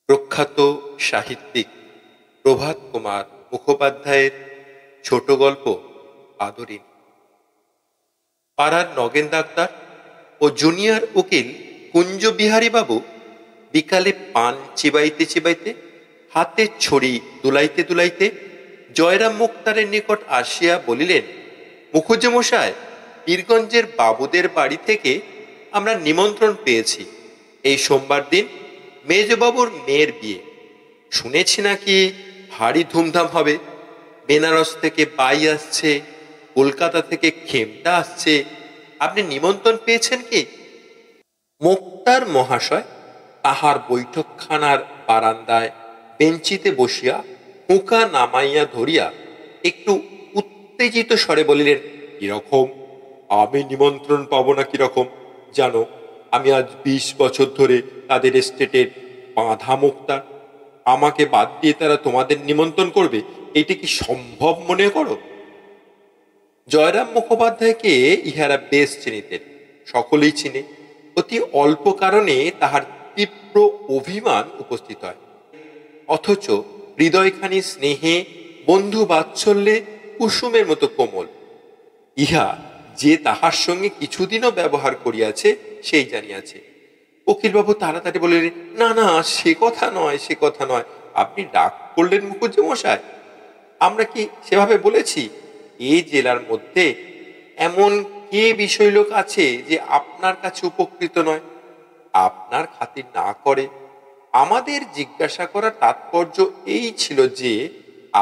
প্রখ্যাত সাহিত্যিক প্রভাত কুমার মুখোপাধ্যায়ের ছোট গল্প আদরিনী। পাড়ার নগেন ডাক্তার ও জুনিয়র উকিল কুঞ্জবিহারী বাবু বিকালে পান চিবাইতে চিবাইতে, হাতে ছড়ি দুলাইতে দুলাইতে জয়রাম মুক্তারের নিকট আসিয়া বলিলেন, মুখুজ্জে মশাই, পীরগঞ্জের বাবুদের বাড়ি থেকে আমরা নিমন্ত্রণ পেয়েছি। এই সোমবার দিন মেজবাবুর মেয়ের বিয়ে। শুনেছি নাকি ভারী ধুমধাম হবে। বেনারস থেকে বাই আসছে, কলকাতা থেকে খেমটা আসছে। আপনি নিমন্ত্রণ পেয়েছেন কি? মুক্তার মহাশয় তাহার বৈঠকখানার বারান্দায় বেঞ্চিতে বসিয়া হুঁকা নামাইয়া ধরিয়া একটু উত্তেজিত স্বরে বলিলেন, কিরকম? আমি নিমন্ত্রণ পাবো না কিরকম? জানো, আমি আজ 20 বছর ধরে তাদের এস্টেটের বাঁধা মুক্তার। আমাকে বাদ দিয়ে তারা তোমাদের নিমন্ত্রণ করবে, এটি কি সম্ভব মনে করো? জয়রাম মুখোপাধ্যায়কে ইহারা বেশ চিনিতেন, সকলেই চিনে। অতি অল্প কারণে তাহার তীব্র অভিমান উপস্থিত হয়, অথচ হৃদয়খানি স্নেহে বন্ধু বাৎসল্যে কুসুমের মতো কোমল। ইহা যে তাহার সঙ্গে কিছুদিনও ব্যবহার করিয়াছে সেই জানিয়াছে। উকিলবাবু তাড়াতাড়ি বলিলেন, না না, সে কথা নয়, সে কথা নয়। আপনি ডাক করলেন মুখুজ্জে মশাই, আমরা কি সেভাবে বলেছি? এই জেলার মধ্যে এমন কে বিষয় লোক আছে যে আপনার কাছে উপকৃত নয়, আপনার খাতির না করে? আমাদের জিজ্ঞাসা করার তাৎপর্য এই ছিল যে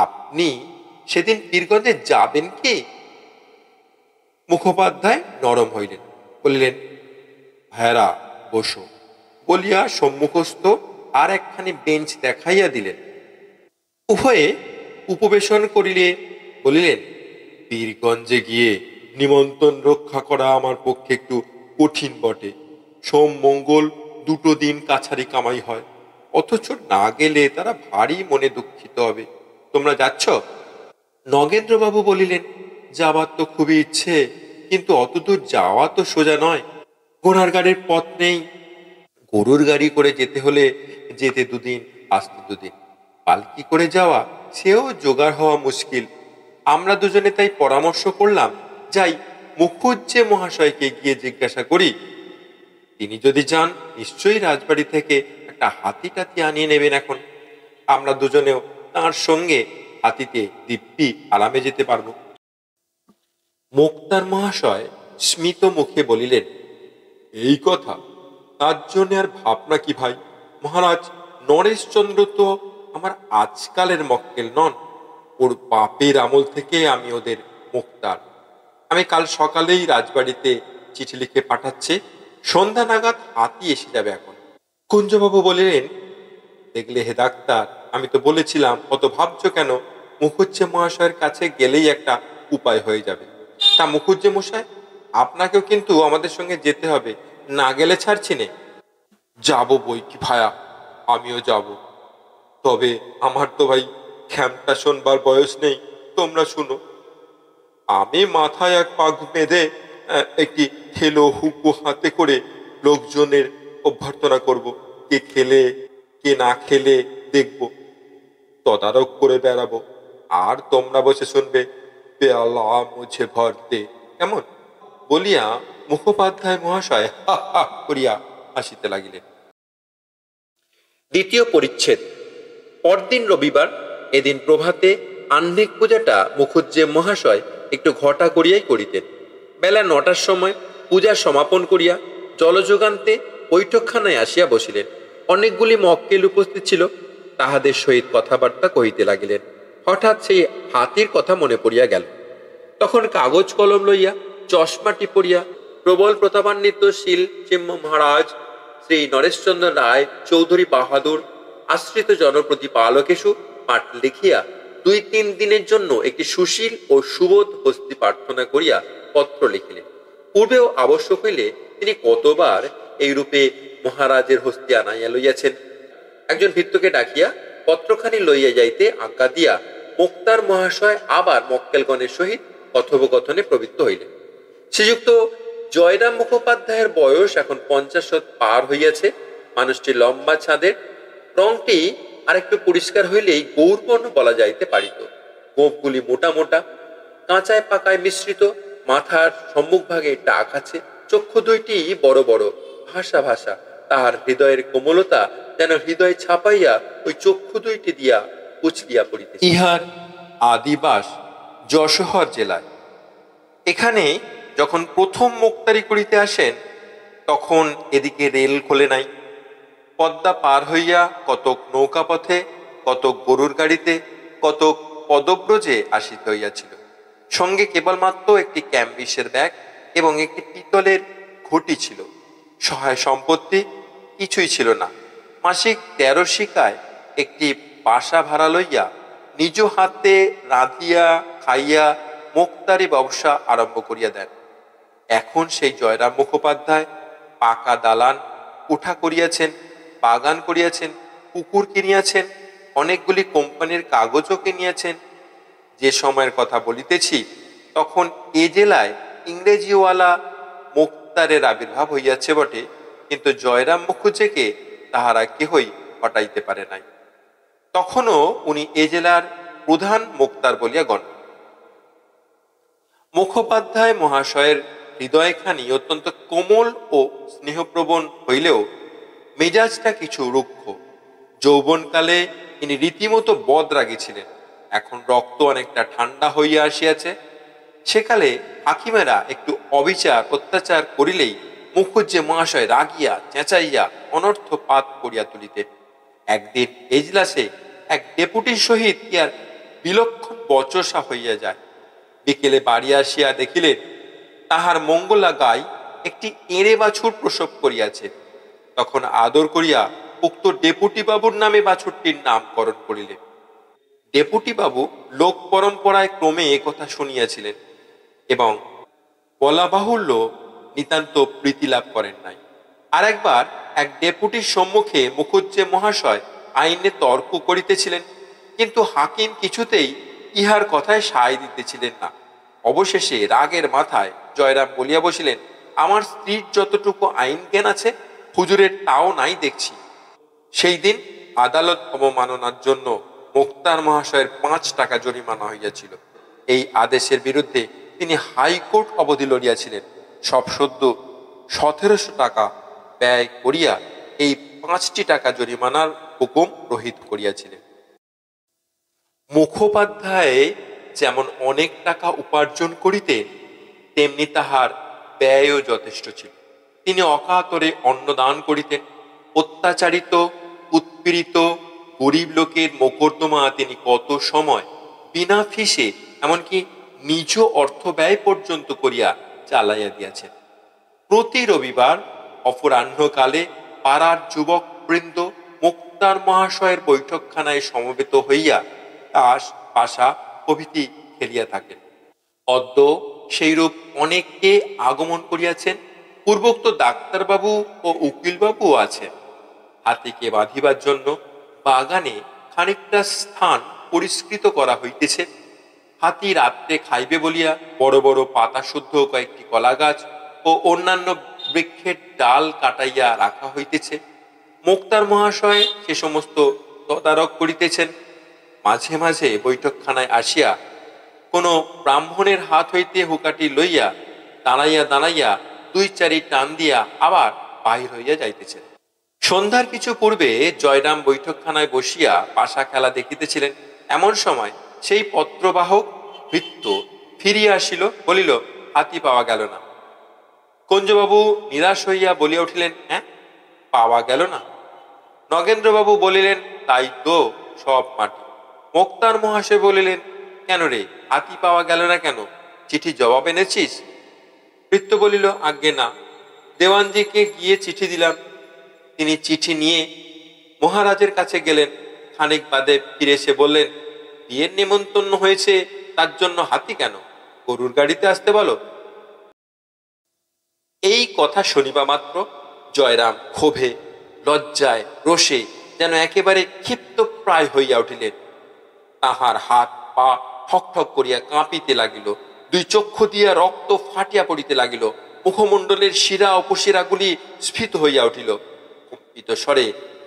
আপনি সেদিন পীরগঞ্জে যাবেন কি? মুখোপাধ্যায় নরম হইলেন, বলিলেন, ভাইরা বসো বলিয়া সম্মুখস্থ আর একখানি বেঞ্চ দেখাইয়া দিলেন। উভয়ে উপবেশন করিলে বলিলেন, পীরগঞ্জে গিয়ে নিমন্ত্রণ রক্ষা করা আমার পক্ষে একটু কঠিন বটে। সোম মঙ্গল দুটো দিন কাছারি কামাই হয়, অথচ না গেলে তারা ভারী মনে দুঃখিত হবে। তোমরা যাচ্ছ? নগেন্দ্রবাবু বলিলেন, যাবার তো খুবই ইচ্ছে, কিন্তু অতদূর যাওয়া তো সোজা নয়। ঘোড়ার গাড়ির পথ নেই। গরুর গাড়ি করে যেতে হলে যেতে 2 দিন, আসতে 2 দিন। পালকি করে যাওয়া, সেও জোগাড় হওয়া মুশকিল। আমরা দুজনে তাই পরামর্শ করলাম, যাই মুখুজ্জে মহাশয়কে গিয়ে জিজ্ঞাসা করি। তিনি যদি যান, নিশ্চয়ই রাজবাড়ি থেকে একটা হাতি টাতি আনিয়ে নেবেন। এখন আমরা দুজনেও তাঁর সঙ্গে হাতিতে দিব্যি আরামে যেতে পারবো। মুক্তার মহাশয় স্মিত মুখে বলিলেন, এই কথা? তার জন্য আর ভাবনা কি ভাই? মহারাজ নরেশচন্দ্র তো আমার আজকালের মক্কেল নন। ওর বাপের আমল থেকে আমি ওদের মুক্তার। আমি কাল সকালেই রাজবাড়িতে চিঠি লিখে পাঠাচ্ছি, সন্ধ্যা নাগাদ হাতি এসে যাবে। এখন কুঞ্জবাবু বলিলেন, দেখলে হে ডাক্তার, আমি তো বলেছিলাম, অত ভাবছো কেন? মুখুজ্জে মহাশয়ের কাছে গেলেই একটা উপায় হয়ে যাবে। তা মুখুজ্জে মশাই, আপনাকেও কিন্তু আমাদের সঙ্গে যেতে হবে, না গেলে ছাড়ছি নে। যাবো বই কি ভায়া, আমিও যাব। তবে আমার তো ভাই খ্যামটা শোনবার বয়স নেই। তোমরা শুনো, আমি মাথায় এক পাগ বেঁধে একটি হেলো হুকু হাতে করে লোকজনের অভ্যর্থনা করব। কে খেলে কে না খেলে দেখব, তদারক করে বেড়াবো। আর তোমরা বসে শুনবে, পেয়ালা মুছে ভরতে, কেমন? বলিয়া মুখোপাধ্যায় মহাশয় হা হা করিয়া হাসিতে লাগিলেন। দ্বিতীয় পরিচ্ছেদ। পরদিন রবিবার। এদিন প্রভাতে আহ্নিক পূজাটা মুখুজ্জে মহাশয় একটু ঘটা করিয়াই করিতেন। বেলা 9টার সময় পূজা সমাপন করিয়া জলযোগান্তে বৈঠকখানায় আসিয়া বসিলেন। অনেকগুলি মক্কেল উপস্থিত ছিল, তাহাদের সহিত কথাবার্তা কহিতে লাগিলেন। হঠাৎ সেই হাতির কথা মনে পড়িয়া গেল। তখন কাগজ কলম লইয়া, চশমাটি পড়িয়া প্রবল প্রতাপান্বিত শীল সিংহ মহারাজ শ্রী নরেশচন্দ্র রায় চৌধুরী বাহাদুর আশ্রিত জনপ্রতিপালকেশু পাঠ লিখিয়া 2-3 দিনের জন্য একটি সুশীল ও সুবোধ হস্তি প্রার্থনা করিয়া পত্র লিখিলেন। পূর্বেও আবশ্যক হইলে তিনি কতবার এই রূপে মহারাজের হস্তি আনাইয়া লইয়াছেন। একজন ভৃত্যকে ডাকিয়া পত্রখানি লইয়া যাইতে আজ্ঞা দিয়া মুক্তার মহাশয় আবার মক্কেলগণের সহিত কথোপকথনে প্রবৃত্ত হইলেন। শ্রীযুক্ত জয়রাম মুখোপাধ্যায়ের বয়স এখন 50 পার হইয়াছে। মানুষটি লম্বা ছাদের, রংটি আরেকটু পরিষ্কার হইলেই গৌরবর্ণ বলা যাইতে পারিত। গোঁফগুলি মোটা মোটা, কাঁচায় পাকায় মিশ্রিত, মাথার সম্মুখভাগে টাক আছে, চক্ষু দুইটি বড় বড়, ভাষা ভাষা। তাহার হৃদয়ের কোমলতা যেন হৃদয় ছাপাইয়া ওই চক্ষু দুইটি দিয়া উছলিয়া পড়িতে। ইহার আদিবাস যশোহর জেলায়। এখানে যখন প্রথম মোক্তারি করিতে আসেন তখন এদিকে রেল খোলে নাই। পদ্মা পার হইয়া কতক নৌকা পথে, কতক গরুর গাড়িতে, কতক পদব্রজে আসিতে হইয়াছিল। সঙ্গে কেবলমাত্র একটি ক্যাম্বিসের ব্যাগ এবং একটি পিতলের ঘটি ছিল। সহায় সম্পত্তি কিছুই ছিল না। মাসিক 13 শিকায় একটি বাসা ভাড়া লইয়া নিজ হাতে রাঁধিয়া খাইয়া মোক্তারি ব্যবসা আরম্ভ করিয়া দেন। এখন সেই জয়রাম মুখোপাধ্যায় পাকা দালান উঠা করিয়াছেন, বাগান করিয়াছেন, পুকুর কিনিয়াছেন, অনেকগুলি কোম্পানির কাগজও কিনিয়াছেন। যে সময়ের কথা বলিতেছি তখন এ জেলায় ইংরেজিওয়ালা মোক্তারের আবির্ভাব হইয়াছে বটে, কিন্তু জয়রাম মুখুজ্জেকে তাহারা কেহই হটাইতে পারে নাই। তখনও উনি এ জেলার প্রধান মোক্তার বলিয়া গণ্য। মুখোপাধ্যায় মহাশয়ের হৃদয়খানি অত্যন্ত কোমল ও স্নেহপ্রবণ হইলেও মেজাজটা কিছু রুক্ষ। যৌবনকালে ইনি রীতিমতো বদরাগী ছিলেন। এখন রক্ত অনেকটা ঠান্ডা হইয়া আসিয়াছে। সেকালে হাকিমেরা একটু অবিচার অত্যাচার করিলেই মুখুজ্জে মহাশয় রাগিয়া চেঁচাইয়া অনর্থ পাত করিয়া তুলিতেন। একদিন এজলাসে এক ডেপুটির সহিত ইহার বিলক্ষণ বচসা হইয়া যায়। বিকেলে বাড়ি আসিয়া দেখিলেন তাহার মঙ্গলা গাই একটি এঁড়ে বাছুর প্রসব করিয়াছে। তখন আদর করিয়া উক্ত ডেপুটি বাবুর নামে বাছুরটির নামকরণ করিলেন। ডেপুটি বাবু লোক পরম্পরায় ক্রমে একথা শুনিয়াছিলেন এবং বলা বাহুল্য নিতান্ত প্রীতি লাভ করেন নাই। আর একবার এক ডেপুটির সম্মুখে মুখুজ্জে মহাশয় আইনে তর্ক করিতেছিলেন, কিন্তু হাকিম কিছুতেই ইহার কথায় সায় দিতেছিলেন না। অবশেষে রাগের মাথায় জয়রাম বলিয়া বসিলেন, আমার স্ত্রীর যতটুকু আইন জ্ঞান আছে হুজুরের তাও নাই দেখছি। সেই দিন আদালত অবমাননার জন্য মোক্তার মহাশয়ের 5 টাকা জরিমানা হইয়াছিল। এই আদেশের বিরুদ্ধে তিনি হাইকোর্ট অবধি লড়িয়াছিলেন। সব সদ্য 1700 টাকা ব্যয় করিয়া এই 5টি টাকা জরিমানার হুকুম রহিত করিয়াছিলেন। মুখোপাধ্যায় যেমন অনেক টাকা উপার্জন করিতেন, তেমনি তাহার ব্যয়ও যথেষ্ট ছিল। তিনি অকাতরে অন্নদান করিতেন। অত্যাচারিত উৎপীড়িত গরিব লোকের মোকদ্দমা তিনি কত সময় বিনা ফিসে এমনকি নিজ অর্থ ব্যয় পর্যন্ত করিয়া চালাইয়া দিয়াছেন। প্রতি রবিবার অপরাহ্নকালে পাড়ার যুবক বৃন্দ মুক্তার মহাশয়ের বৈঠকখানায় সমবেত হইয়া তাস পাশা প্রভৃতি খেলিয়া থাকেন। অদ্য সেইরূপ অনেককে আগমন করিয়াছেন। পূর্বোক্ত ডাক্তারবাবু ও উকিলবাবুও আছেন। হাতিকে বাঁধিবার জন্য বাগানে খানিকটা স্থান পরিষ্কৃত করা হইতেছে। হাতি রাত্রে খাইবে বলিয়া বড় বড় পাতা শুদ্ধ কয়েকটি কলা গাছ ও অন্যান্য বৃক্ষের ডাল কাটাইয়া রাখা হইতেছে। মুক্তার মহাশয় সে সমস্ত তদারক করিতেছেন। মাঝে মাঝে বৈঠকখানায় আসিয়া কোনো ব্রাহ্মণের হাত হইতে হুকাটি লইয়া দাঁড়াইয়া দাঁড়াইয়া 2-4 টান দিয়া আবার বাহির হইয়া যাইতেছেন। সন্ধ্যার কিছু পূর্বে জয়রাম বৈঠকখানায় বসিয়া পাশা খেলা দেখিতেছিলেন। এমন সময় সেই পত্রবাহক ভৃত্য ফিরিয়া আসিল, বলিল, হাতি পাওয়া গেল না। কুঞ্জবাবু নিরাশ হইয়া বলিয়া উঠিলেন, হ্যাঁ, পাওয়া গেল না? নগেন্দ্রবাবু বলিলেন, তাই তো, সব মাটি। মুক্তার মহাশয় বলিলেন, কেন রে, হাতি পাওয়া গেল না কেন? চিঠি জবাব এনেছিস? ভৃত্য বলিল, আজ্ঞে না, দেওয়ানজিকে গিয়ে চিঠি দিলাম। তিনি চিঠি নিয়ে মহারাজের কাছে গেলেন। খানিক বাদে ফিরে এসে বললেন, বিয়ের নিমন্ত্রণ হয়েছে, তার জন্য হাতি কেন? গরুর গাড়িতে আসতে বলো। এই কথা শুনিবা মাত্র জয়রাম ক্ষোভে লজ্জায় রোষে যেন একেবারে ক্ষিপ্ত প্রায় হইয়া উঠিলেন। তাহার হাত পা ঠক ঠক করিয়া কাঁপিতে লাগিল। 2 চক্ষু দিয়া রক্ত ফাটিয়া পড়িতে লাগিল। মুখমণ্ডলের শিরা উপশিরাগুলি স্ফীত হইয়া উঠিল। কম্পিত স্বরে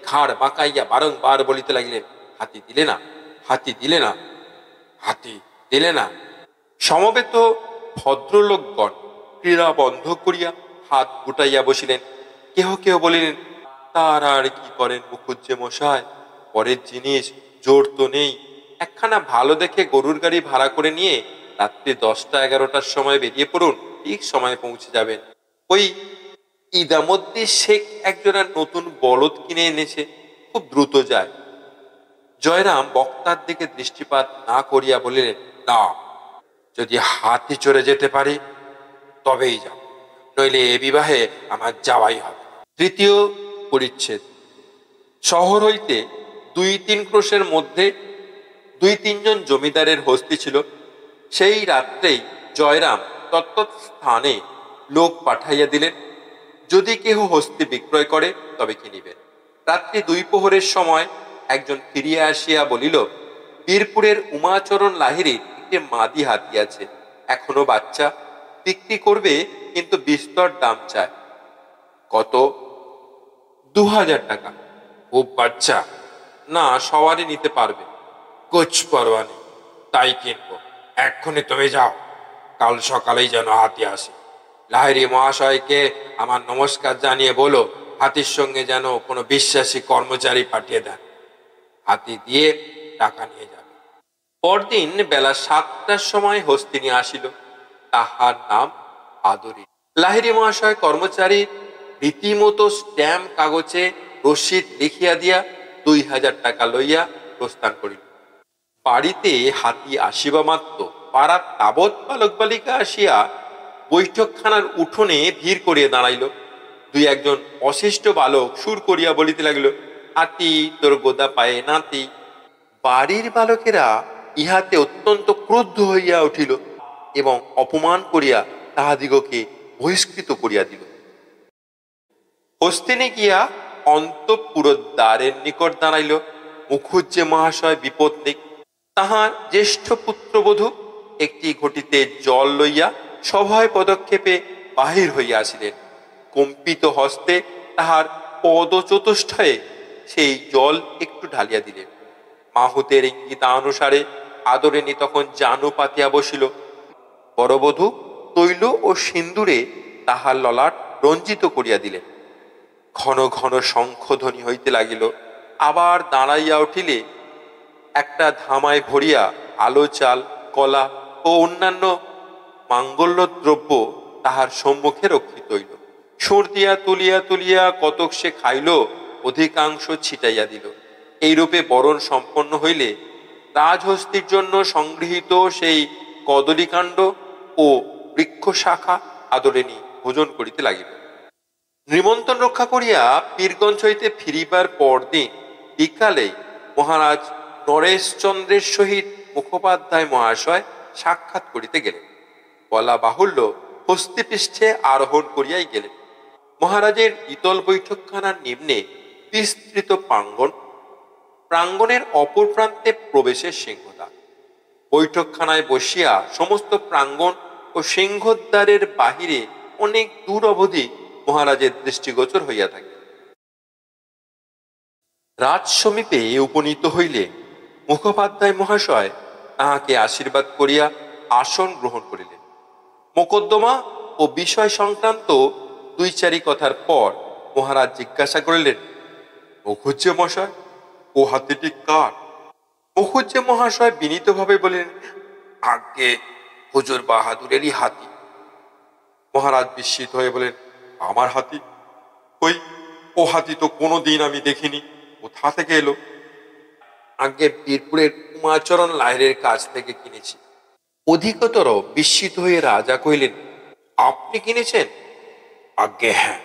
ঘাড় বাঁকাইয়া বারংবার বলিতে লাগিলেন, হাতি দিলে না, হাতি দিলে না, হাতি দিলে না। সমবেত ভদ্রলোকগণ ক্রীড়া বন্ধ করিয়া হাত গুটাইয়া বসিলেন। কেহ কেহ বলিলেন, তার আর কি করেন মুখুজ্জে মশাই, পরের জিনিস জোর তো নেই, একখানা ভালো দেখে গরুর গাড়ি ভাড়া করে নিয়ে রাত্রি 10টা-11টার সময় বেরিয়ে পড়ুন, ঠিক সময়ে পৌঁছে যাবেন। ওই ইদামধ্যে শেখ একজনের নতুন বলদ কিনে এনেছে, খুব দ্রুত যায়। জয়রাম বক্তার দিকে দৃষ্টিপাত না করিয়া বলিলেন, না, যদি হাতি চড়ে যেতে পারি তবেই যাব, নইলে এ বিবাহে আমার যাওয়াই হবে। তৃতীয় পরিচ্ছেদ। শহর হইতে 2-3 ক্রোশের মধ্যে 2-3 জন জমিদারের হস্তি ছিল। সেই রাত্রেই জয়রাম তত্তৎ স্থানে লোক পাঠাইয়া দিলেন, যদি কেহ হস্তি বিক্রয় করে তবে কিনিবেন। রাত্রি 2 প্রহরের সময় একজন ফিরিয়া আসিয়া বলিল, বীরপুরের উমাচরণ লাহিড়ীর একটি মাদি হাতি আছে, এখনো বাচ্চা, বিক্রি করবে, কিন্তু বিস্তর দাম চায়। কত? 2000 টাকা। খুব বাচ্চা? না, সবারই নিতে পারবে। কুছ পরোয়া নেই, তাই কিনবো। এক্ষুনি তুমি যাও, কাল সকালেই যেন হাতি আসে। লাহিড়ী মহাশয়কে আমার নমস্কার জানিয়ে বলো, হাতির সঙ্গে যেন কোনো বিশ্বাসী কর্মচারী পাঠিয়ে দেন, হাতি দিয়ে টাকা নিয়ে যাবে। পরদিন বেলা 7টার সময় হস্তিনী আসিল, তাহার নাম আদরি। লাহিড়ী মহাশয় কর্মচারী রীতিমতো স্ট্যাম্প কাগজে রসিদ লিখিয়া দিয়া 2000 টাকা লইয়া প্রস্থান করিল। বাড়িতে হাতি আসিবা মাত্র পাড়ার তাবৎ বালক বালিকা আসিয়া বৈঠকখানার উঠোনে ভিড় করিয়া দাঁড়াইল। 2-1 জন অশিষ্ট বালক সুর করিয়া বলিতে লাগিল, হাতি তোর গোদা পায়ে নাতি। বাড়ির বালকেরা ইহাতে অত্যন্ত ক্রুদ্ধ হইয়া উঠিল এবং অপমান করিয়া তাহাদিগকে বহিষ্কৃত করিয়া দিল। হস্তিনী গিয়া অন্তঃপুর দ্বারের নিকট দাঁড়াইল। মুখুজ্জে মহাশয় বিপত্নিক, তাহার জ্যেষ্ঠ পুত্রবধূ একটি ঘটিতে জল লইয়া সভয় পদক্ষেপে বাহির হইয়া আসিলেন। কম্পিত হস্তে তাহার পদচতুষ্টয়ে সেই জল একটু ঢালিয়া দিলেন। মাহুতের ইঙ্গিতানুসারে আদরিণী তখন জানু পাতিয়া বসিল। বড়বধূ তৈল ও সিন্দুরে তাহার ললাট রঞ্জিত করিয়া দিলেন। ঘন ঘন শঙ্খধ্বনি হইতে লাগিল। আবার দাঁড়াইয়া উঠিলে একটা ধামায় ভরিয়া আলো, চাল, কলা ও অন্যান্য মাঙ্গল্য দ্রব্য তাহার সম্মুখে রক্ষিত হইল। সুর দিয়া তুলিয়া তুলিয়া কতক সে খাইল, অধিকাংশ ছিটাইয়া দিল। এইরূপে বরণ সম্পন্ন হইলে রাজহস্তির জন্য সংগৃহীত সেই কদলীকাণ্ড ও বৃক্ষ শাখা আদরিণী ভোজন করিতে লাগিল। নিমন্ত্রণ রক্ষা করিয়া পীরগঞ্জ হইতে ফিরিবার পরদিন বিকালে মহারাজ নরেশচন্দ্রের সহিত মুখোপাধ্যায় মহাশয় সাক্ষাৎ করিতে গেলেন। বলা বাহুল্য, হস্তিপৃষ্ঠে আরোহণ করিয়াই গেলেন। মহারাজের দ্বিতল বৈঠকখানার নিম্নে বিস্তৃত প্রাঙ্গণ, প্রাঙ্গণের অপর প্রান্তে প্রবেশের সিংহদ্বার। বৈঠকখানায় বসিয়া সমস্ত প্রাঙ্গণ ও সিংহদ্বারের বাহিরে অনেক দূর অবধি মহারাজের দৃষ্টিগোচর হইয়া থাকে। রাজ সমীপে উপনীত হইলে মুখোপাধ্যায় মহাশয় তাহাকে আশীর্বাদ করিয়া আসন গ্রহণ করিলেন। মোকদ্দমা ও বিষয় সংক্রান্ত 2-4 কথার পর মহারাজ জিজ্ঞাসা করিলেন, মুখুজ্জে মশাই, ও হাতিটি কার? মুখুজ্জে মহাশয় বিনীতভাবে বলিলেন, আজ্ঞে হুজুর বাহাদুরেরই হাতি। মহারাজ বিস্মিত হয়ে বলেন, আমার হাতি? কই, ও হাতি তো কোনোদিন আমি দেখিনি, কোথা থেকে এলো? আজ্ঞে বীরপুরের উমাচরণ লাহিড়ীর কাছ থেকে কিনেছি। অধিকতর বিস্মিত হয়ে রাজা কহিলেন, আপনি কিনেছেন? আজ্ঞে হ্যাঁ।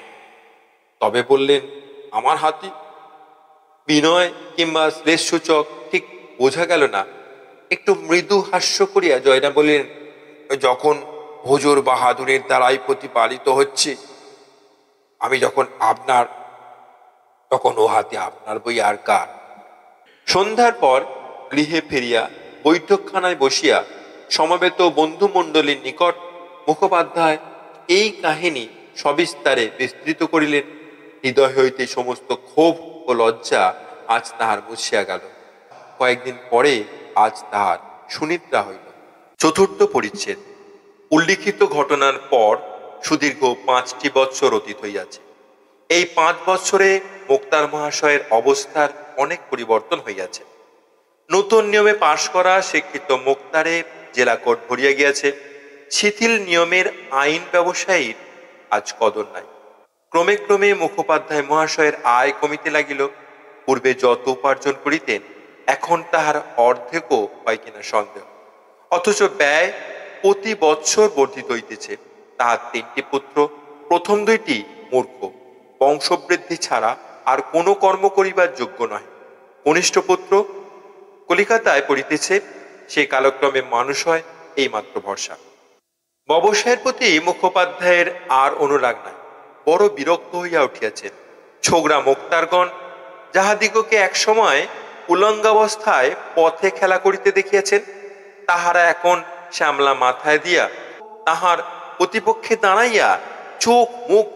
তবে বললেন, আমার হাতি? বিনয় কিংবা শ্লেষসূচক ঠিক বোঝা গেল না। একটু মৃদু হাস্য করিয়া জয়রাম বললেন, যখন হুজুর বাহাদুরের দ্বারাই প্রতিপালিত হচ্ছে, আমি যখন আপনার, তখন ও হাতে আপনার বই আর কার? সন্ধ্যার পর গৃহে ফিরিয়া বৈঠকখানায় বসিয়া সমবেত বন্ধুমণ্ডলীর নিকট মুখোপাধ্যায় এই কাহিনী সবিস্তারে বিস্তৃত করিলেন। হৃদয় হইতে সমস্ত ক্ষোভ ও লজ্জা আজ তাহার মুছিয়া গেল। কয়েকদিন পরে আজ তাহার সুনিদ্রা হইল। চতুর্থ পরিচ্ছেদ। উল্লিখিত ঘটনার পর সুদীর্ঘ 5টি বৎসর অতীত হইয়াছে। এই 5 বৎসরে মোক্তার মহাশয়ের অবস্থার অনেক পরিবর্তন হইয়াছে। নতুন নিয়মে পাশ করা শিক্ষিত মোক্তারে জেলা কোর্ট ভরিয়া গিয়াছে। শিথিল নিয়মের আইন ব্যবসায়ীর আজ কদর নাই। ক্রমে ক্রমে মুখোপাধ্যায় মহাশয়ের আয় কমিতে লাগিল। পূর্বে যত উপার্জন করিতেন এখন তাহার অর্ধেকও হয় কিনা সন্দেহ। অথচ ব্যয় প্রতি বৎসর বর্ধিত হইতেছে। তাহার 3টি পুত্র, প্রথম 2টি মূর্খ, বংশবৃদ্ধি ছাড়া আর কোনো কর্ম করিবার যোগ্য নয়। কনিষ্ঠ পুত্র কলিকাতায় পড়িতেছে, সে কালক্রমে মানুষ হয়, এই মাত্র ভরসা। ব্যবসায়ের প্রতি মুখোপাধ্যায়ের আর অনুরাগ নাই। বড় বিরক্ত হইয়া উঠিয়াছেন। ছোকরা মোক্তারগণ যাহাদিগকে একসময় উলঙ্গাবস্থায় পথে খেলা করিতে দেখিয়াছেন, তাহারা এখন শ্যামলা মাথায় দিয়া তাহার প্রতিপক্ষে দাঁড়াইয়া চোখ মুখ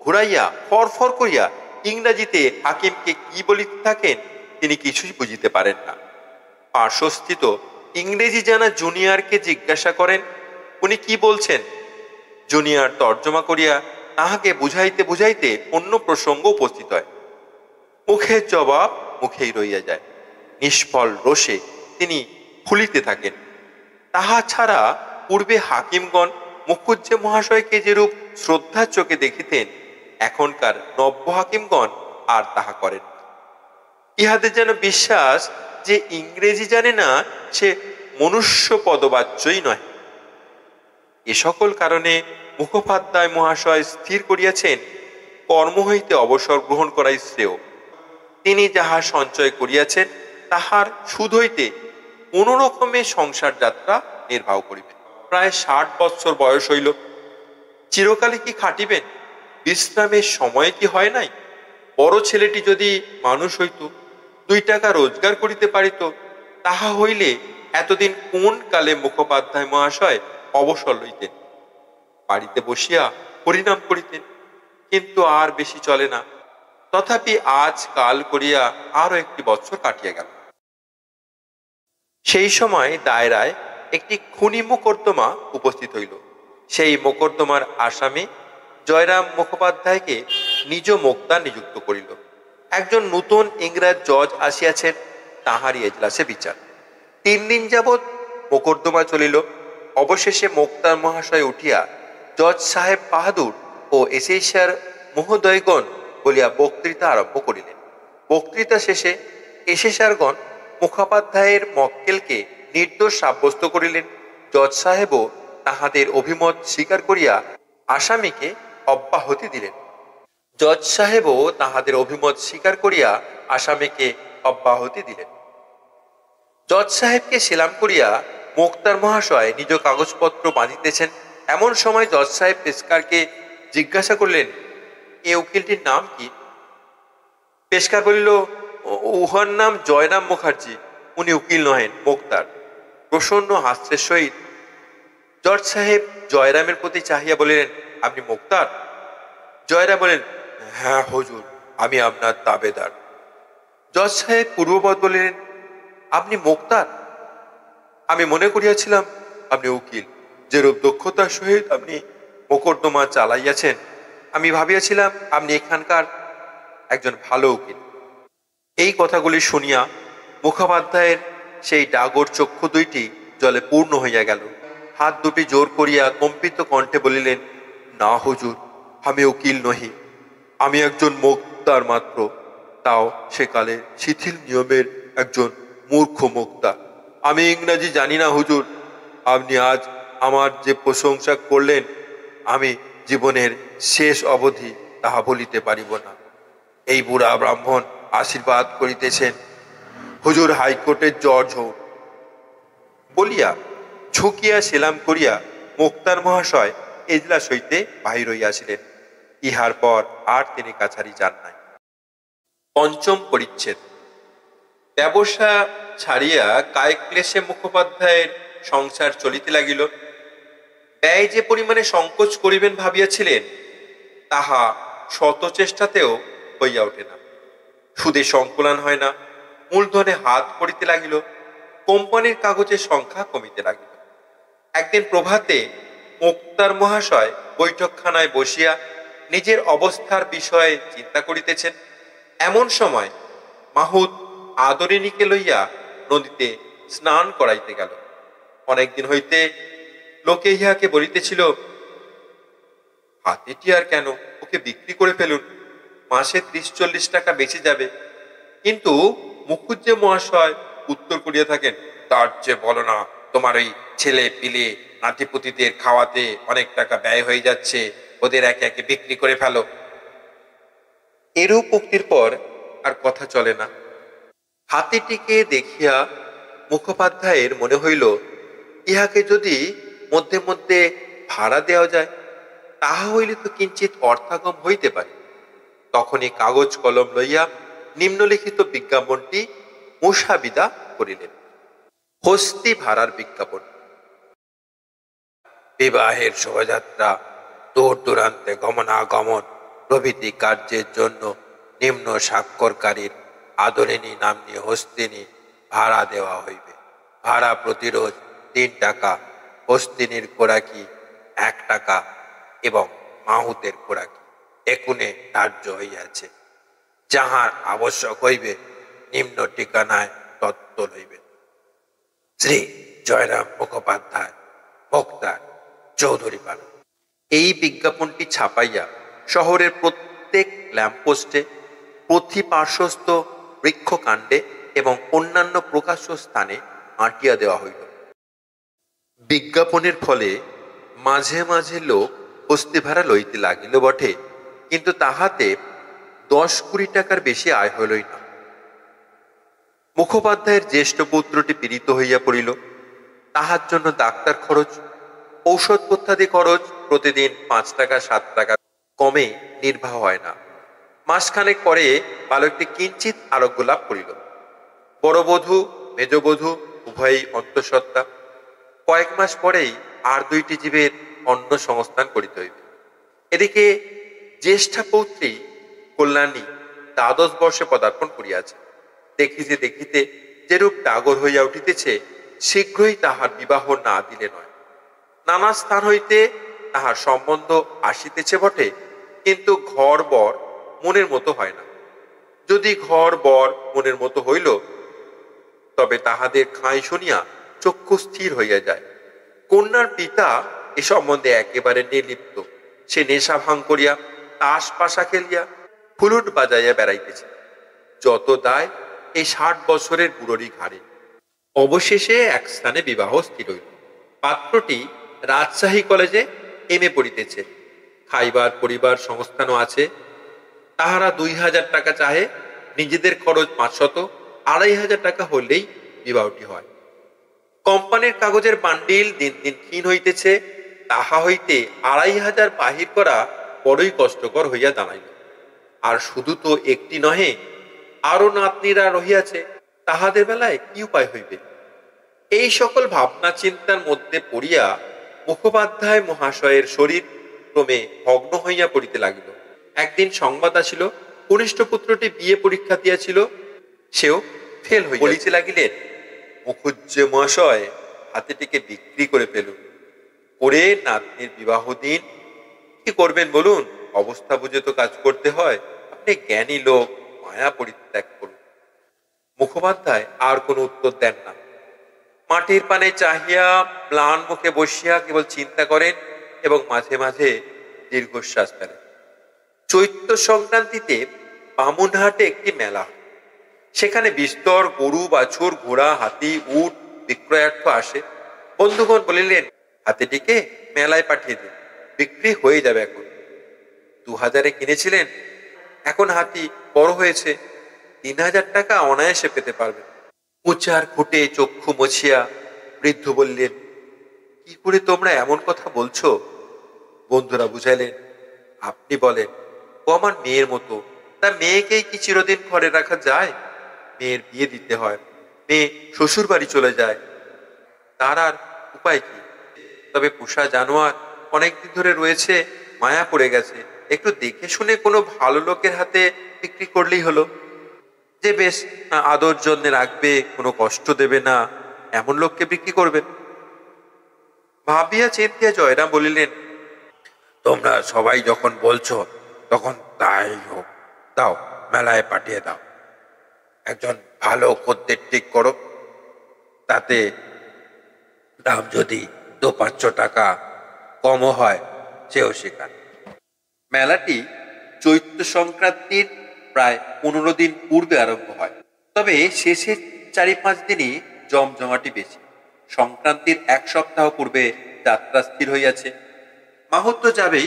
ঘুরাইয়া ফরফর করিয়া ইংরাজিতে হাকিমকে কি বলিতে থাকেন তিনি কিছুই বুঝিতে পারেন না। পার্শ্বস্থিত ইংরেজি জানা জুনিয়রকে জিজ্ঞাসা করেন উনি কি বলছেন। জুনিয়র তর্জমা করিয়া তাহাকে বুঝাইতে বুঝাইতে অন্য প্রসঙ্গ উপস্থিত হয়। মুখের জবাব মুখেই রইয়া যায়। নিষ্ফল রোষে তিনি ফুলিতে থাকেন। তাহা ছাড়া পূর্বে হাকিমগণ মুখুজ্জে মহাশয়কে যেরূপ শ্রদ্ধার চোখে দেখিতেন, এখনকার নব্য হাকিমগণ আর তাহা করেন না। ইহাদের যেন বিশ্বাস যে ইংরেজি জানে না সে মনুষ্য পদবাচ্যই নয়। এ সকল কারণে মুখোপাধ্যায় মহাশয় স্থির করিয়াছেন কর্ম হইতে অবসর গ্রহণ করাই শ্রেয়। তিনি যাহা সঞ্চয় করিয়াছেন তাহার সুদ হইতে কোন রকমে সংসার যাত্রা নির্বাহ করিবেন। প্রায় 60 বৎসর বয়স হইল। চিরকালে কি খাটিবেন? বিশ্রামের সময় কি হয় নাই? বড় ছেলেটি যদি মানুষ হইত, 2 টাকা রোজগার করিতে পারিত, তাহা হইলে এতদিন কোন কালে মুখোপাধ্যায় মহাশয় অবসর লইতেন, বাড়িতে বসিয়া পরিণাম করিতেন। কিন্তু আর বেশি চলে না। তথাপি আজ কাল করিয়া আরো 1টি বৎসর কাটিয়া গেল। সেই সময় দায়রায় একটি খুনি মোকদ্দমা উপস্থিত হইল। সেই মোকদ্দমার আসামি জয়রাম মুখোপাধ্যায়কে নিজ মোক্তা নিযুক্ত করিল। একজন নূতন ইংরাজ জজ আসিয়াছেন, তাহারই এজলাসে বিচার। 3 দিন যাবৎ মোকদ্দমা চলিল। অবশেষে মোক্তার মহাশয় উঠিয়া জজ সাহেব বাহাদুর ও এসেইসার মহোদয়গণ বলিয়া বক্তৃতা আরম্ভ করিলেন। বক্তৃতা শেষে এসেসারগণ মুখোপাধ্যায়ের মক্কেলকে নির্দোষ সাব্যস্ত করিলেন। জজ সাহেবও তাহাদের অভিমত স্বীকার করিয়া আসামিকে অব্যাহতি দিলেন। জজ সাহেবও তাহাদের অভিমত স্বীকার করিয়া আসামিকে অব্যাহতি দিলেন। জজ সাহেবকে সেলাম করিয়া মোক্তার মহাশয় নিজ কাগজপত্র বাঁধিতেছেন। এমন সময় জজ সাহেব পেশকারকে জিজ্ঞাসা করলেন, এ উকিলটির নাম কি? পেশকার বলিল, উহার নাম জয়রাম মুখার্জি, উনি উকিল নহেন, মোক্তার। প্রসন্ন হাস্যের সহিত জজ সাহেব জয়রামের প্রতি চাহিয়া বলিলেন, আপনি মোক্তার? জয়রাম বলেন, হ্যাঁ হুজুর, আমি আপনার তাবেদার। জজ সাহেব পূর্ববৎ বলিলেন, আপনি মোক্তার? আমি মনে করিয়াছিলাম আপনি উকিল। যেরূপ দক্ষতার সহিত আপনি মোকদ্দমা চালাইয়াছেন, আমি ভাবিয়াছিলাম আপনি এখানকার একজন ভালো উকিল। এই কথাগুলি শুনিয়া মুখোপাধ্যায়ের সেই ডাগর চক্ষু 2টি জলে পূর্ণ হইয়া গেল। হাত 2টি জোর করিয়া কম্পিত কণ্ঠে বলিলেন, না হুজুর, আমি উকিল নহি, আমি একজন মোক্তার মাত্র, তাও সেকালে শিথিল নিয়মের একজন মূর্খ মোক্তা। আমি ইংরাজি জানি না হুজুর। আপনি আজ আমার যে প্রশংসা করলেন, আমি জীবনের শেষ অবধি তাহা বলিতে পারিব না। এই বুড়া ব্রাহ্মণ আশীর্বাদ করিতেছেন হুজুর হাইকোর্টের জজ হউন। বলিয়া ঝুঁকিয়া সেলাম করিয়া মোক্তার মহাশয় এজলাস হইতে বাহির হইয়াছিলেন। ইহার পর আর তিনি কাছারি যান নাই। পঞ্চম পরিচ্ছেদ। ব্যবসা ছাড়িয়া কায়িক ক্লেশে মুখোপাধ্যায়ের সংসার চলিতে লাগিল। ব্যয় যে পরিমাণে সংকোচ করিবেন ভাবিয়াছিলেন, তাহা শত চেষ্টাতেও হইয়া ওঠে না। সুদে সংকুলান হয় না, মূলধনে হাত পড়িতে লাগিল, কোম্পানির কাগজের সংখ্যা কমিতে লাগিল। একদিন প্রভাতে মোক্তার মহাশয় বৈঠকখানায় বসিয়া নিজের অবস্থার বিষয়ে চিন্তা করিতেছেন। এমন সময় মাহুত আদরিণীকে লইয়া নদীতে স্নান করাইতে গেল। অনেকদিন হইতে লোকে ইহাকে বলিতেছিল, হাতিটি আর কেন, ওকে বিক্রি করে ফেলুন, মাসে 30-40 টাকা বেঁচে যাবে। কিন্তু মুখুজ্জে মহাশয় উত্তর করিয়া থাকেন, তার যে বলো না, তোমার ওই ছেলে পিলে নাতিপুতিদের খাওয়াতে অনেক টাকা ব্যয় হয়ে যাচ্ছে, ওদের একে একে বিক্রি করে ফেলো। এরূপ উক্তির পর আর কথা চলে না। হাতিটিকে দেখিয়া মুখোপাধ্যায়ের মনে হইল, ইহাকে যদি মধ্যে মধ্যে ভাড়া দেওয়া যায়, তাহা হইলে তো কিঞ্চিত অর্থাগম হইতে পারে। তখনই কাগজ কলম লইয়া নিম্নলিখিত বিজ্ঞাপনটি মুসাবিদা করিলেন। হস্তি ভাড়ার বিজ্ঞাপন। বিবাহের শোভাযাত্রা, দূর দূরান্তে গমনাগমন প্রভৃতি কার্যের জন্য নিম্ন স্বাক্ষরকারীর আদরিণী নাম্নী হস্তিনী ভাড়া দেওয়া হইবে। ভাড়া প্রতিরোধ 3 টাকা, হস্তিনীর খোরাকি 1 টাকা এবং মাহুতের খোরাকি একুনে ধার্য হইয়াছে। যাহার আবশ্যক হইবে নিম্ন ঠিকানায় তত্ত্ব লইবেন। শ্রী জয়রাম মুখোপাধ্যায়, মোক্তার, চৌধুরী পাড়া। এই বিজ্ঞাপনটি ছাপাইয়া শহরের প্রত্যেক ল্যাম্পপোস্টে, প্রতি পার্শ্বস্থ বৃক্ষকাণ্ডে এবং অন্যান্য প্রকাশ্য স্থানে আঁটিয়া দেওয়া হইল। বিজ্ঞাপনের ফলে মাঝে মাঝে লোক হস্তি ভাড়া লইতে লাগিল বটে, কিন্তু তাহাতে 10-20 টাকার বেশি আয় হইলই না। মুখোপাধ্যায়ের জ্যেষ্ঠ পুত্রটি পীড়িত হইয়া পড়িল। তাহার জন্য ডাক্তার খরচ, ঔষধপত্রাদি খরচ প্রতিদিন 5 টাকা 7 টাকা কমে নির্বাহ হয় না। মাসখানেক পরে বালকটি কিঞ্চিত আরোগ্য লাভ করিল। বড় বধূ মেজবধূ উভয়ই অন্তঃসত্ত্বা। কয়েক মাস পরেই আর 2টি জীবের অন্ন সংস্থান করিতে হইবে। এদিকে জ্যেষ্ঠা পৌত্রী কল্যাণী 12 বর্ষে পদার্পণ করিয়াছে। দেখিতে দেখিতে যেরূপ ডাগর হইয়া উঠিতেছে, শীঘ্রই তাহার বিবাহ না দিলে নয়। নানা স্থান হইতে তাহার সম্বন্ধ আসিতেছে বটে, কিন্তু ঘর বর মনের মতো হয় না। যদি ঘর বর মনের মতো হইল, তবে তাহাদের খাঁই শুনিয়া চক্ষু স্থির হইয়া যায়। কন্যার পিতা এ সম্বন্ধে একেবারে নির্লিপ্ত। সে নেশা ভাঙ করিয়া, তাস পাশা খেলিয়া, ফুলুট বাজাইয়া বেড়াইতেছে। যত দায় এই 60 বছরের বুড়োরই ঘাড়ে। অবশেষে এক স্থানে বিবাহ স্থির হইল। পাত্রটি রাজশাহী কলেজে এমএ পড়িতেছে, খাইবার পরিবার সংস্থানও আছে। তাহারা 2000 টাকা চাহে, নিজেদের খরচ 500, 2500 টাকা হলেই বিবাহটি হয়। কোম্পানির কাগজের বান্ডিল দিন দিন ক্ষীণ হইতেছে, তাহা হইতে 2500 বাহির করা বড়ই কষ্টকর হইয়া দাঁড়াইল। আর শুধু তো একটি নহে, আরো নাতনিরা রহিয়াছে, তাহাদের বেলায় কি উপায় হইবে? এই সকল ভাবনা চিন্তার মধ্যে পড়িয়া মুখোপাধ্যায় মহাশয়ের শরীর ক্রমে ভগ্ন হইয়া পড়িতে লাগিল। একদিন সংবাদ আসিল, কনিষ্ঠ পুত্রটি বিয়ে পরীক্ষা দিয়াছিল, সেও ফেল হইয়া। বলিতে লাগিলেন, মুখুজ্জে মহাশয় হাতিটিকে বিক্রি করে ফেলুন, করে নাতনির বিবাহ দিন। কি করবেন বলুন? অবস্থা বুঝে তো কাজ করতে হয়। আপনি জ্ঞানী লোক, মায়া পরিত্যাগ করুন। মুখোপাধ্যায় আর কোনো উত্তর দেন না। মাটির পানে চাহিয়া ম্লান মুখে বসিয়া কেবল চিন্তা করেন এবং মাঝে মাঝে দীর্ঘশ্বাস ফেলেন। চৈত্র সংক্রান্তিতে বামুনহাটে একটি মেলা হয়। সেখানে বিস্তর গরু, বাছুর, ঘোড়া, হাতি, উট বিক্রয়ার্থ আসে। বন্ধুগণ বলিলেন, হাতিটিকে মেলায় পাঠিয়ে দিন, বিক্রি হয়ে যাবে। এখন 2000-এ কিনেছিলেন, এখন হাতি বড় হয়েছে, 3000 টাকা অনায়াসে পেতে পারবেন। উচার খুঁটে চক্ষু মুছিয়া বৃদ্ধ বললেন, কি করে তোমরা এমন কথা বলছো? বন্ধুরা বুঝাইলেন, আপনি বলেন, ও আমার মেয়ের মতো, তা মেয়েকেই কি চিরদিন ঘরে রাখা যায়? মেয়ের বিয়ে দিতে হয়, মেয়ে শ্বশুর বাড়ি চলে যায়, তার আর উপায় কি? তবে পোষা জানোয়ার অনেকদিন ধরে রয়েছে, মায়া পড়ে গেছে, একটু দেখে শুনে কোনো ভালো লোকের হাতে বিক্রি করলেই হলো। যে বেশ আদর যত্নে রাখবে, কোনো কষ্ট দেবে না, এমন লোককে বিক্রি করবেন। ভাবিয়া চিন্তিয়া জয়রাম বলিলেন, তোমরা সবাই যখন বলছো তখন তাই হোক, দাও, মেলায় পাঠিয়ে দাও। একজন ভালো খদ্দের ঠিক করো, তাতে দাম যদি 200-500 টাকা কমও হয় সেও স্বীকার। মেলাটি চৈত্র সংক্রান্তির প্রায় 15 দিন পূর্বে আরম্ভ হয়, তবে শেষের 4-5 দিনই জমজমাটি বেশি। সংক্রান্তির 1 সপ্তাহ পূর্বে যাত্রা স্থির হইয়াছে। মাহাত্ম যাবেই,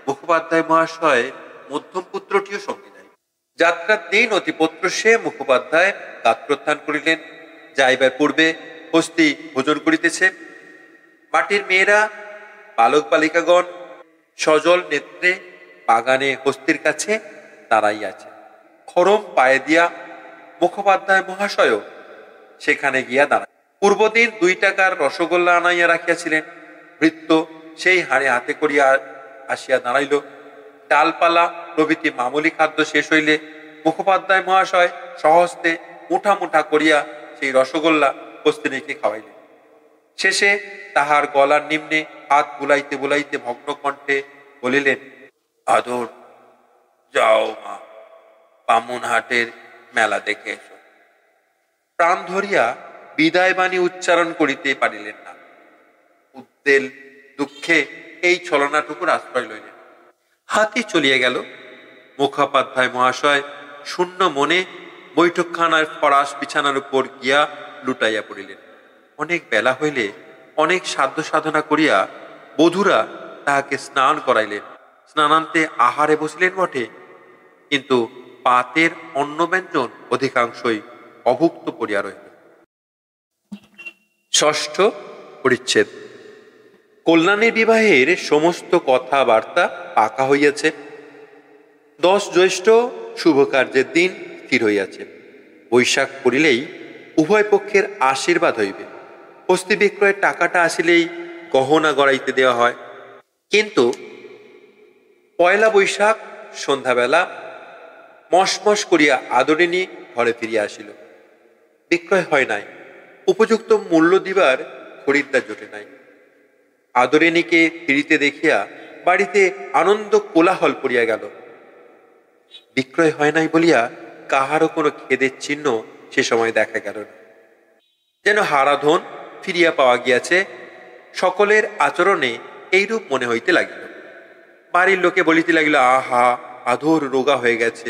মুখোপাধ্যায় মহাশয় মধ্যম পুত্রটিও সঙ্গে যায়। যাত্রার দিন নথিপত্র সে মুখোপাধ্যায় গাত্রোত্থান করিলেন। যাইবার পূর্বে হস্তি ভোজন করিতেছে। মাটির মেয়েরা, বালক বালিকাগণ সজল নেত্রে বাগানে হস্তির কাছে দাঁড়াই আছে। খরম পায়ে দিয়া মুখোপাধ্যায় মহাশয়ও সেখানে গিয়া দাঁড়ায়। পূর্বদিন 2 টাকার রসগোল্লা আনাইয়া রাখিয়াছিলেন। ভৃত্য সেই হাড়ে হাতে করিয়া আসিয়া দাঁড়াইল। ডালপালা প্রভৃতি মামুলি খাদ্য শেষ হইলে মুখোপাধ্যায় মহাশয় সহস্তে মুঠা মুঠা করিয়া সেই রসগোল্লা হস্তিনীকে খাওয়াইলেন। শেষে তাহার গলার নিম্নে হাত বুলাইতে বুলাইতে ভগ্ন কণ্ঠে বলিলেন, আদর, যাও মা, বামুনহাটের মেলা দেখে এসো। প্রাণ ধরিয়া বিদায় বাণী উচ্চারণ করিতে পারিলেন না। উদ্বেল দুঃখে এই ছলনাটুকুর আশ্রয় লইলেন। হাতি চলিয়া গেল। মুখোপাধ্যায় মহাশয় শূন্য মনে বৈঠকখানার ফরাস বিছানার উপর গিয়া লুটাইয়া পড়িলেন। অনেক বেলা হইলে অনেক সাধ্য সাধনা করিয়া বধূরা তাহাকে স্নান করাইলেন। স্নানান্তে আহারে বসিলেন বটে, কিন্তু পাতের অন্ন ব্যঞ্জন অধিকাংশই অভুক্ত পড়িয়া রহিল। ষষ্ঠ পরিচ্ছেদ। কল্যাণীর বিবাহের সমস্ত কথাবার্তা পাকা হইয়াছে। 10 জ্যৈষ্ঠ শুভ কার্যের দিন স্থির হইয়াছে। বৈশাখ পড়িলেই উভয় পক্ষের আশীর্বাদ হইবে। হস্তি বিক্রয়ের টাকাটা আসিলেই গহনা গড়াইতে দেওয়া হয়। কিন্তু পয়লা বৈশাখ সন্ধ্যাবেলা মশমশ করিয়া আদরিণী ঘরে ফিরিয়া আসিল। বিক্রয় হয় নাই। উপযুক্ত মূল্য দিবার খরিদ্দার জোটে নাই। আদরিণীকে ফিরিতে দেখিয়া বাড়িতে আনন্দ কোলাহল পড়িয়া গেল। বিক্রয় হয় নাই বলিয়া কাহারও কোনো খেদের চিহ্ন সে সময় দেখা গেল না। যেন হারাধন ফিরিয়া পাওয়া গিয়াছে। সকলের আচরণে এইরূপ মনে হইতে লাগিল। বাড়ির লোকে বলিতে লাগিল, আহা, আদর রোগা হয়ে গেছে,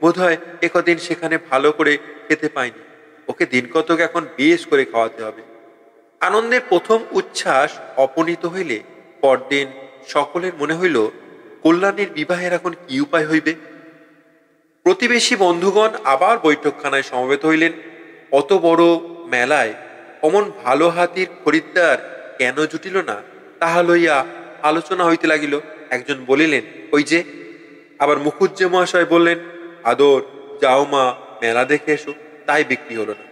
বোধহয় একদিন সেখানে ভালো করে খেতে পায়নি, ওকে দিন কতক এখন বেশ করে খাওয়াতে হবে। আনন্দের প্রথম উচ্ছ্বাস অপনীত হইলে পরদিন সকলের মনে হইল কল্যাণীর বিবাহের এখন কি উপায় হইবে। প্রতিবেশী বন্ধুগণ আবার বৈঠকখানায় সমবেত হইলেন। অত বড় মেলায় অমন ভালো হাতির খরিদ্দার কেন জুটিল না, তাহা লইয়া আলোচনা হইতে লাগিল। একজন বলিলেন, ওই যে। আবার মুখুজ্জে মহাশয় বললেন, আদর, যাও মা, মেলা দেখে এসো, তাই বিক্রি হলো না।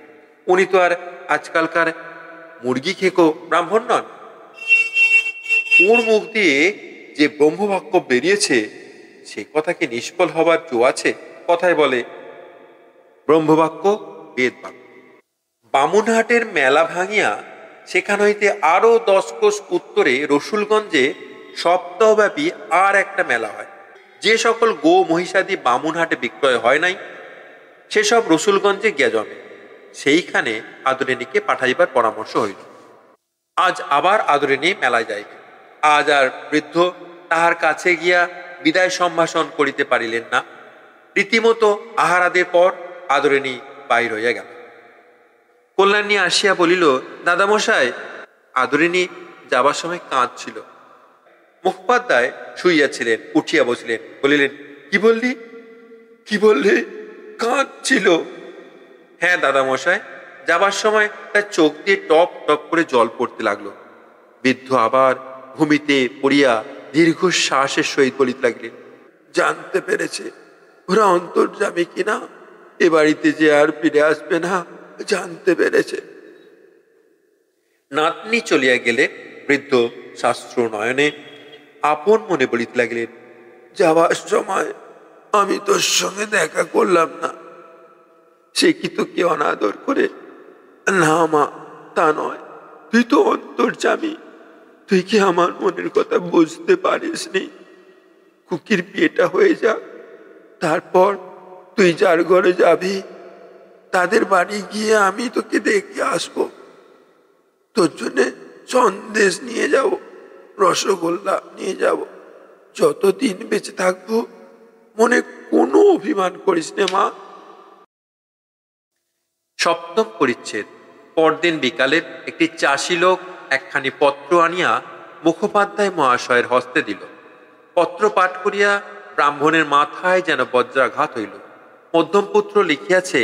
উনি তো আর আজকালকার মুরগি খেকো ব্রাহ্মণ নন। ওর মুখ দিয়ে যে ব্রহ্মবাক্য বেরিয়েছে সে কথা কি নিষ্ফল হবার জো আছে? কথায় বলে, ব্রহ্মবাক্য বেদ বাক্য। বামুনহাটের মেলা ভাঙিয়া সেখান হইতে আরো 10 কোষ উত্তরে রসুলগঞ্জে সপ্তাহব্যাপী আর একটা মেলা হয়। যে সকল গো মহিষাদি বামুনহাটে বিক্রয় হয় নাই সেসব রসুলগঞ্জে গিয়া জমে। সেইখানে আদরিণীকে পাঠাইবার পরামর্শ হইল। আজ আবার আদরিণী মেলায় যাইবে। আজ আর বৃদ্ধ তাহার কাছে গিয়া বিদায় সম্ভাষণ করিতে পারিলেন না। রীতিমতো আহারাদের পর আদরিণী বাহির হইয়া গেল। কল্যাণী আসিয়া বলিল, দাদামশাই। আদরিণী যাবার সময় কাঁদছিল। মুখোপাধ্যায় শুইয়াছিলেন, উঠিয়া বসিলেন, বলিলেন, কি বললি? কি বললি? কাঁদছিল? হ্যাঁ দাদামশাই, যাবার সময় তার চোখ দিয়ে টপ টপ করে জল পড়তে লাগলো। বৃদ্ধ আবার ভূমিতে পড়িয়া দীর্ঘশ্বাসের সহিত বলিতে লাগলেন, জানতে পেরেছে ওরা অন্তর্যামী কিনা, এ বাড়িতে যে আর ফিরে আসবে না, জানতে পেরেছে। নাতনি চলিয়া গেলে বৃদ্ধ শাস্ত্র নয়নে আপন মনে বলিতে লাগলেন, যাওয়ার সময় আমি তোর সঙ্গে দেখা করলাম না, সে কি তোকে অনাদর করে? না মা, তা নয়। তুই তো অন্তর্যামী, তুই কি আমার মনের কথা বুঝতে পারিসনি? খুকির বিয়েটা হয়ে যাক, তারপর তুই যার ঘরে যাবি তাদের বাড়ি গিয়ে আমি তোকে দেখে আসবো। তোর জন্য সন্দেশ নিয়ে যাব, রসগোল্লা নিয়ে যাব। যতদিন বেঁচে থাকবো মনে কোনো অভিমান করিস নে মা। সপ্তম পরিচ্ছেদ। পরদিন বিকালের একটি চাষি লোক একখানি পত্র আনিয়া মুখোপাধ্যায় মহাশয়ের হস্তে দিল। পত্র পাঠ করিয়া ব্রাহ্মণের মাথায় যেন বজ্রাঘাত হইল। মধ্যম পুত্র লিখিয়াছে,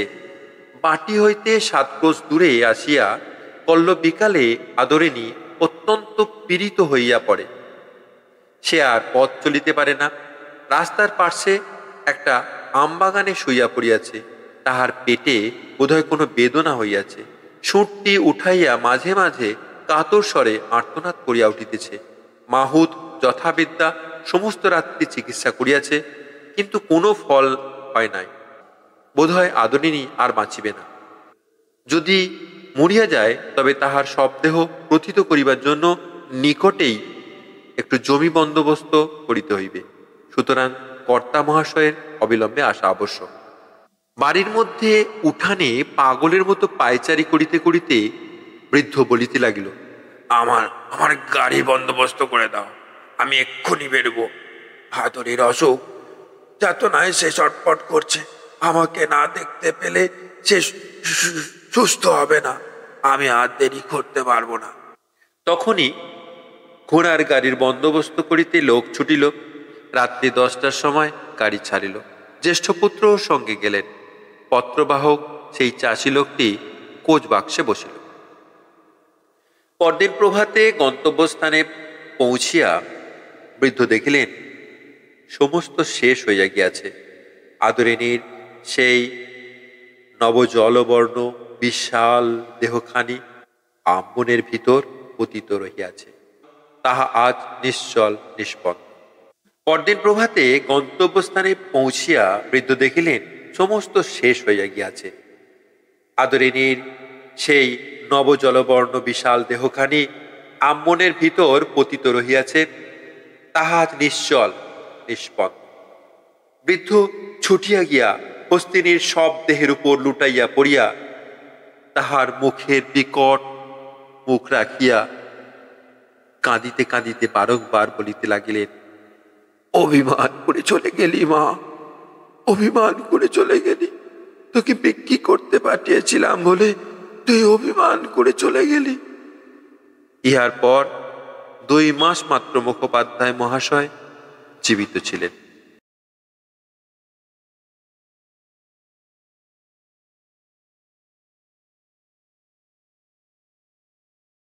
বাটি হইতে 7 ক্রোশ দূরে আসিয়া কল্ল বিকালে আদরিণী অত্যন্ত পীড়িত হইয়া পড়ে। সে আর পথ চলিতে পারে না। রাস্তার পার্শ্বে একটা আমবাগানে শুইয়া পড়িয়াছে। তাহার পেটে বোধহয় কোনো বেদনা হইয়াছে। সুরটি উঠাইয়া মাঝে মাঝে কাতর স্বরে আর্তনাদ করিয়া উঠিতেছে। মাহুত যথাবিদ্যা সমস্ত রাত্রি চিকিৎসা করিয়াছে, কিন্তু কোনো ফল হয় নাই। বোধহয় আদরিণী আর বাঁচিবে না। যদি মরিয়া যায় তবে তাহার শবদেহ প্রথিত করিবার জন্য নিকটেই একটু জমি বন্দোবস্ত করিতে হইবে। সুতরাং কর্তা মহাশয়ের অবিলম্বে আসা আবশ্যক। বাড়ির মধ্যে উঠানে পাগলের মতো পায়চারি করিতে করিতে বৃদ্ধ বলিতে লাগিল, আমার আমার গাড়ি বন্দোবস্ত করে দাও, আমি এক্ষুনি বেরোবো। হাতুড়ির অসুখ, যাতনায় সে ছটফট করছে। আমাকে না দেখতে পেলে সে সুস্থ হবে না। আমি আর দেরি করতে পারবো না। তখনই ঘোড়ার গাড়ির বন্দোবস্ত করিতে লোক ছুটিল। রাত্রি 10টার সময় গাড়ি ছাড়িল। জ্যেষ্ঠ পুত্রও সঙ্গে গেলেন। পত্রবাহক সেই চাষি লোকটি কোচ বাক্সে বসিল। পরদিন প্রভাতে গন্তব্যস্থানে পৌঁছিয়া বৃদ্ধ দেখিলেন সমস্ত শেষ হইয়া গিয়াছে। আদরিণীর সেই নবজলবর্ণ বিশাল দেহখানি আম্বনের ভিতর পতিত রহিয়াছে। তাহা আজ নিশ্চল নিষ্পন্ন। পরদিন প্রভাতে গন্তব্যস্থানে পৌঁছিয়া বৃদ্ধ দেখিলেন সমস্ত শেষ হইয়া গিয়াছে। আদরিণীর সেই নবজলবর্ণ বিশাল দেহখানি আম্বনের ভিতর পতিত রহিয়াছে। তাহা আজ নিশ্চল নিষ্পন্ন। বৃদ্ধ ছুটিয়া গিয়া হস্তিনীর সব দেহের উপর লুটাইয়া পড়িয়া তাহার মুখের বিকট মুখ রাখিয়া কাঁদিতে কাঁদিতে বারংবার বলিতে লাগিলেন, অভিমান করে চলে গেলি মা, অভিমান করে চলে গেলি। তোকে বিক্রি করতে পাঠিয়েছিলাম বলে তুই অভিমান করে চলে গেলি। ইহার পর 2 মাস মাত্র মুখোপাধ্যায় মহাশয় জীবিত ছিলেন।